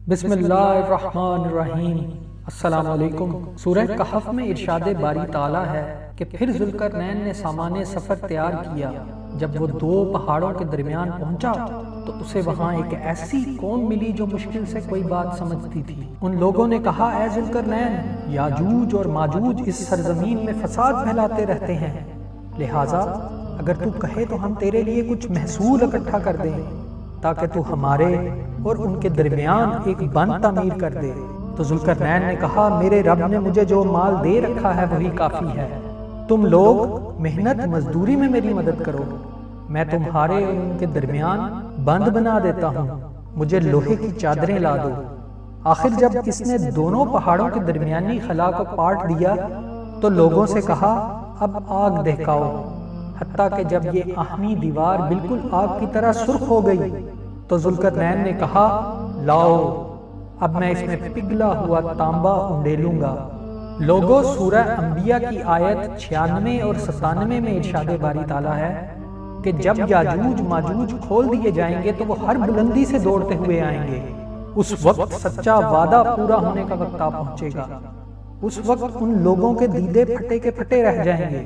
بسم اللہ الرحمن الرحیم۔ السلام علیکم۔ سورہ کہف میں ارشاد باری تعالیٰ ہے کہ پھر ذوالقرنین نے سامان سفر تیار کیا۔ جب وہ دو پہاڑوں کے درمیان پہنچا تو اسے وہاں ایک ایسی قوم ملی جو مشکل سے کوئی بات سمجھتی تھی۔ ان لوگوں نے کہا، اے ذوالقرنین، یاجوج اور ماجوج اس سرزمین میں فساد پھیلاتے رہتے ہیں، لہٰذا اگر تو کہے تو ہم تیرے لیے کچھ محصول اکٹھا کر دیں تاکہ تو ہمارے اور ان کے درمیان ایک بند تعمیر کر دے۔ تو ذوالقرنین نے کہا، میرے رب نے مجھے جو مال دے رکھا ہے وہی کافی ہے، تم لوگ محنت مزدوری میں میری مدد کرو، میں تمہارے اور ان کے درمیان بند بنا دیتا ہوں، مجھے لوہے کی چادریں لا دو۔ آخر جب اس نے دونوں پہاڑوں کے درمیانی خلا کو پاٹ دیا تو لوگوں سے کہا، اب آگ دہکاؤ، حتیٰ کہ جب یہ آہنی دیوار بالکل آگ کی طرح سرخ ہو گئی تو ذوالقرنین نے کہا، لاؤ اب میں اس میں پگھلا ہوا تانبا انڈیلوں گا۔ لوگوں، سورہ انبیاء کی آیت 96 اور 97 میں ارشاد باری تعالیٰ ہے کہ جب یاجوج ماجوج کھول دیے جائیں گے تو وہ ہر بلندی سے دوڑتے ہوئے آئیں گے۔ اس وقت سچا وعدہ پورا ہونے کا وقت آ پہنچے گا۔ اس وقت ان لوگوں کے دیدے پھٹے کے پھٹے رہ جائیں گے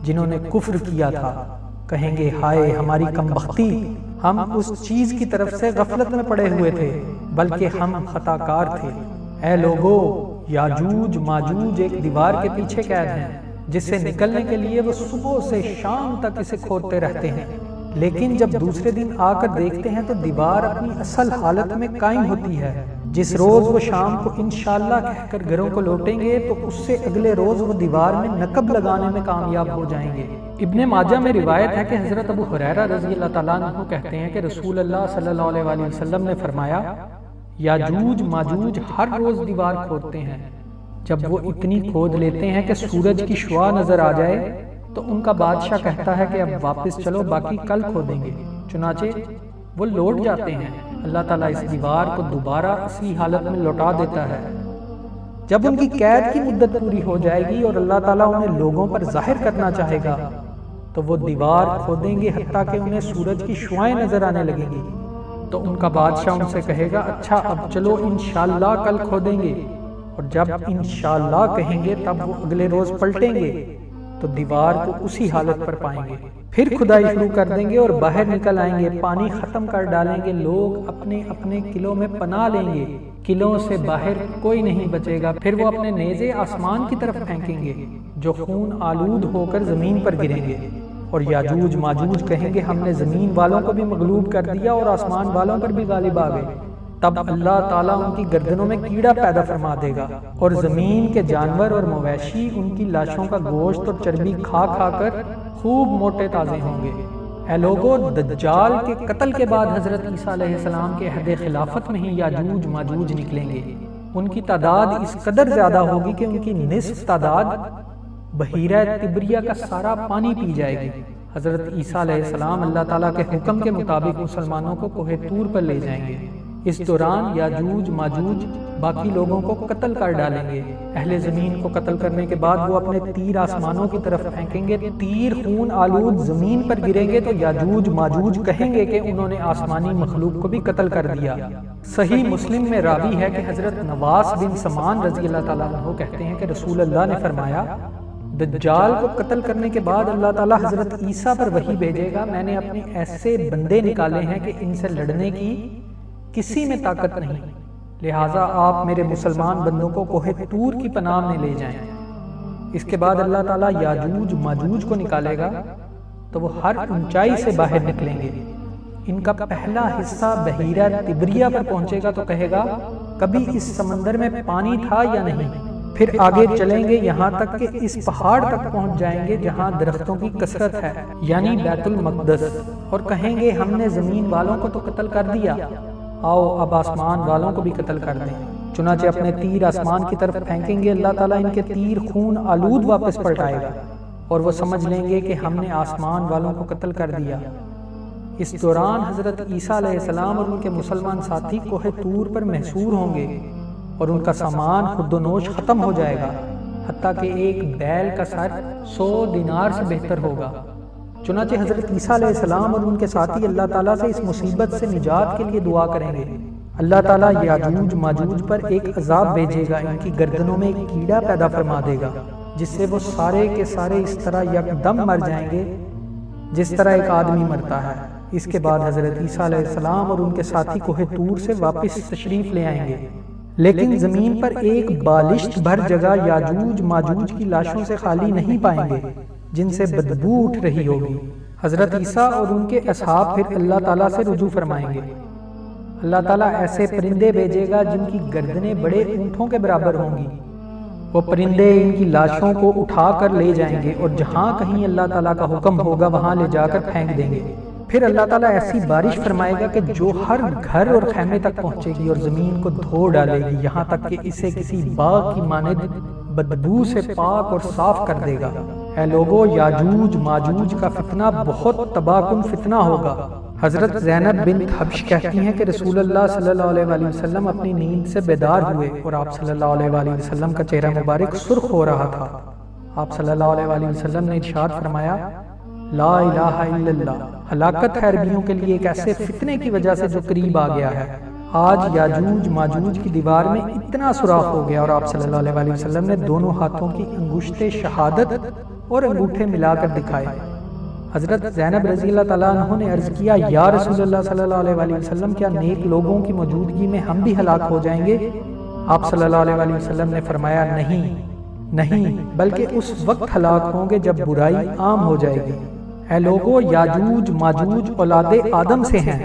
جنہوں نے کفر کیا تھا، کہیں گے، ہائے ہماری کمبختی، ہم اس چیز کی طرف سے غفلت میں پڑے ہوئے تھے بلکہ ہم خطا کار تھے۔ اے لوگو، یاجوج ماجوج ایک دیوار کے پیچھے قید ہیں جس سے نکلنے کے لیے وہ صبح سے شام تک اسے کھودتے رہتے ہیں، لیکن جب دوسرے دن آ کر دیکھتے ہیں تو دیوار اپنی اصل حالت میں قائم ہوتی ہے۔ جس روز وہ شام کو انشاءاللہ کہہ کر گھروں کو لوٹیں گے تو اس سے اگلے روز وہ دیوار میں نقب لگانے میں کامیاب ہو جائیں گے۔ ابن ماجہ میں روایت ہے کہ حضرت ابو ہریرہ رضی اللہ تعالیٰ عنہ کہتے ہیں کہ رسول اللہ صلی اللہ علیہ وآلہ وسلم نے فرمایا، یاجوج ماجوج ہر روز دیوار کھودتے ہیں، جب وہ اتنی کھود لیتے ہیں کہ سورج کی شعاع نظر آ جائے تو ان کا بادشاہ کہتا ہے کہ اب واپس چلو، باقی کل کھودیں گے۔ چنانچہ وہ لوٹ جاتے ہیں۔ اللہ تعالیٰ اس دیوار کو دوبارہ اسی حالت میں لوٹا دیتا ہے۔ جب ان کی قید کی مدت پوری ہو جائے گی اور اللہ تعالیٰ انہیں لوگوں پر ظاہر کرنا چاہے گا تو وہ دیوار کھودیں گے حتیٰ کہ انہیں سورج کی شعائیں نظر آنے لگیں گی۔ تو ان کا بادشاہ ان سے کہے گا، اچھا اب چلو انشاءاللہ کل کھودیں گے، اور جب انشاءاللہ کہیں گے تب وہ اگلے روز پلٹیں گے تو دیوار کو اسی حالت پر پائیں گے۔ پھر کھدائی شروع کر دیں گے اور باہر نکل آئیں گے، پانی ختم کر ڈالیں گے، لوگ اپنے اپنے قلعوں میں پناہ لیں گے، قلعوں سے باہر کوئی نہیں بچے گا۔ پھر وہ اپنے نیزے آسمان کی طرف پھینکیں گے جو خون آلود ہو کر زمین پر گریں گے، اور یاجوج ماجوج کہیں گے، ہم نے زمین والوں کو بھی مغلوب کر دیا اور آسمان والوں پر بھی غالب آ گئے۔ تب اللہ تعالیٰ ان کی گردنوں میں کیڑا پیدا فرما دے گا اور زمین کے جانور اور مویشی ان کی لاشوں کا گوشت اور چربی کھا کھا کر خوب موٹے تازے ہوں گے۔ اے لوگو، دجال کے قتل کے بعد حضرت عیسیٰ علیہ السلام کے عہد خلافت میں ہی یاجوج ماجوج نکلیں گے۔ ان کی تعداد اس قدر زیادہ ہوگی کہ ان کی نصف تعداد بحیرہ تبریہ کا سارا پانی پی جائے گی۔ حضرت عیسیٰ علیہ السلام اللہ تعالیٰ کے حکم کے مطابق مسلمانوں کو کوہ طور پر لے جائیں گے۔ اس دوران یاجوج ماجوج باقی لوگوں کو قتل کر ڈالیں گے۔ اہل زمین کو قتل کرنے کے بعد وہ اپنے تیر آسمانوں کی طرف پھینکیں گے، تیر خون آلود زمین پر گریں گے تو یاجوج ماجوج کہیں گے کہ انہوں نے آسمانی مخلوق کو بھی قتل کر دیا۔ صحیح مسلم میں راوی ہے کہ حضرت نواس بن سمان رضی اللہ تعالیٰ عنہ کہتے ہیں کہ رسول اللہ نے فرمایا، دجال کو قتل کرنے کے بعد اللہ تعالیٰ حضرت عیسیٰ پر وحی بھیجے گا، میں نے اپنے ایسے بندے نکالے ہیں کہ ان سے لڑنے کی کسی میں طاقت نہیں، لہٰذا آپ میرے مسلمان بندوں کو کوہ طور کی پناہ میں لے جائیں۔ اس کے بعد اللہ تعالیٰ یاجوج ماجوج کو نکالے گا تو وہ ہر اونچائی سے باہر نکلیں گے۔ ان کا پہلا حصہ بحیرہ تبریہ پر پہنچے گا تو کہے گا، کبھی اس سمندر میں پانی تھا یا نہیں؟ پھر آگے چلیں گے یہاں تک کہ اس پہاڑ تک پہنچ جائیں گے جہاں درختوں کی کثرت ہے، یعنی بیت المقدس، اور کہیں گے، ہم نے زمین والوں کو تو قتل کر دیا، آؤ اب آسمان والوں کو بھی قتل کر دیں۔ چنانچہ اپنے تیر آسمان کی طرف پھینکیں گے، اللہ تعالیٰ ان کے تیر خون آلود واپس پلٹائے گا اور وہ سمجھ لیں گے کہ ہم نے آسمان والوں کو قتل کر دیا۔ اس دوران حضرت عیسیٰ علیہ السلام اور ان کے مسلمان ساتھی کوہ طور پر محصور ہوں گے اور ان کا سامان خود و نوش ختم ہو جائے گا، حتیٰ کہ ایک بیل کا سر 100 دینار سے بہتر ہوگا۔ چنانچہ حضرت عیسیٰ علیہ السلام اور ان کے ساتھی اللہ تعالیٰ سے اس مصیبت سے نجات کے لیے دعا کریں گے۔ اللہ تعالیٰ یاجوج ماجوج پر ایک عذاب بھیجے گا، ان کی گردنوں میں ایک کیڑا پیدا فرما دے گا جس سے وہ سارے کے سارے اس طرح یکدم مر جائیں گے جس طرح ایک آدمی مرتا ہے۔ اس کے بعد حضرت عیسیٰ علیہ السلام اور ان کے ساتھی کوہ طور سے واپس تشریف لے آئیں گے، لیکن زمین پر ایک بالشت بھر جگہ یاجوج ماجوج کی لاشوں سے خالی نہیں پائیں گے جن سے بدبو اٹھ رہی ہوگی۔ حضرت عیسیٰ اور ان کے اصحاب پھر اللہ تعالیٰ سے رجوع فرمائیں گے۔ اللہ تعالیٰ ایسے پرندے بھیجے گا جن کی گردنیں بڑے اونٹوں کے برابر ہوں گی۔ وہ پرندے ان کی لاشوں کو اٹھا کر لے جائیں گے اور جہاں کہیں اللہ تعالیٰ کا حکم ہوگا وہاں لے جا کر پھینک دیں گے۔ پھر اللہ تعالیٰ ایسی بارش فرمائے گا کہ جو ہر گھر اور خیمے تک پہنچے گی اور زمین کو دھو ڈالے گی، یہاں تک کہ اسے کسی باغ کی مانند بدبو سے پاک اور صاف کر دے گا۔ اے لوگو، یاجوج ماجوج کا فتنہ بہت تباہ کن فتنہ ہوگا۔ حضرت زینب بنت حبش کہتی ہیں کہ رسول اللہ صلی اللہ علیہ وآلہ وسلم اپنی نیند سے بیدار ہوئے اور آپ صلی اللہ علیہ وآلہ وسلم کا چہرہ مبارک سرخ ہو رہا تھا۔ آپ صلی اللہ علیہ وآلہ وسلم نے ارشاد فرمایا، لا الہ الا اللہ، ہلاکت ہے عربیوں کے لیے ایک ایسے فتنے کی وجہ سے جو قریب آ گیا ہے۔ آج یاجوج ماجوج کی دیوار میں اتنا سوراخ ہو گیا اور آپ صلی اللہ علیہ وآلہ وسلم نے دونوں ہاتھوں کی انگشت شہادت اور انگوٹھے ملا کر دکھائے۔ حضرت زینب رضی اللہ تعالیٰ عنہ نے عرض کیا، یا رسول اللہ صلی اللہ علیہ وآلہ وسلم، کیا نیک لوگوں کی موجودگی میں ہم بھی ہلاک ہو جائیں گے؟ آپ صلی اللہ علیہ وآلہ وسلم نے فرمایا، نہیں، بلکہ اس وقت ہلاک ہوں گے جب برائی عام ہو جائے گی۔ اے لوگو، یاجوج ماجوج اولاد آدم سے ہیں،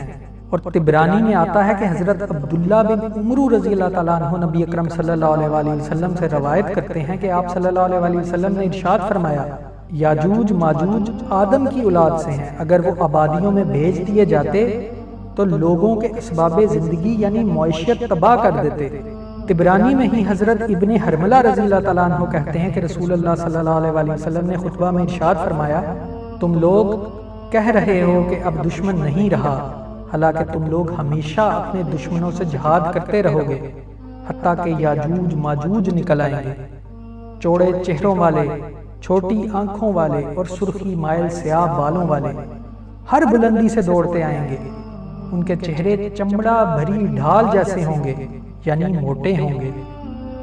اور طبرانی میں آتا ہے کہ حضرت عبداللہ بن عمرو رضی اللہ تعالیٰ عنہ نبی اکرم صلی اللہ علیہ وآلہ وسلم سے روایت کرتے ہیں کہ آپ صلی اللہ علیہ وآلہ وسلم نے ارشاد فرمایا، یاجوج ماجوج آدم کی اولاد سے ہیں، اگر وہ آبادیوں میں بھیج دیے جاتے تو لوگوں کے اسباب زندگی یعنی معیشت تباہ کر دیتے۔ طبرانی میں ہی حضرت ابن حرملہ رضی اللہ تعالیٰ عنہ کہتے ہیں کہ رسول اللہ صلی اللہ علیہ وآلہ وسلم نے خطبہ میں ارشاد فرمایا، تم لوگ کہہ رہے ہو کہ اب دشمن نہیں رہا، حالانکہ تم لوگ ہمیشہ اپنے دشمنوں سے جہاد کرتے رہو گے حتیٰ کہ یاجوج ماجوج نکل آئیں گے، چوڑے چہروں والے، چھوٹی آنکھوں والے اور سرخی مائل سیاہ بالوں والے، ہر بلندی سے دوڑتے آئیں گے۔ ان کے چہرے چمڑا بھری ڈھال جیسے ہوں گے، یعنی موٹے ہوں گے۔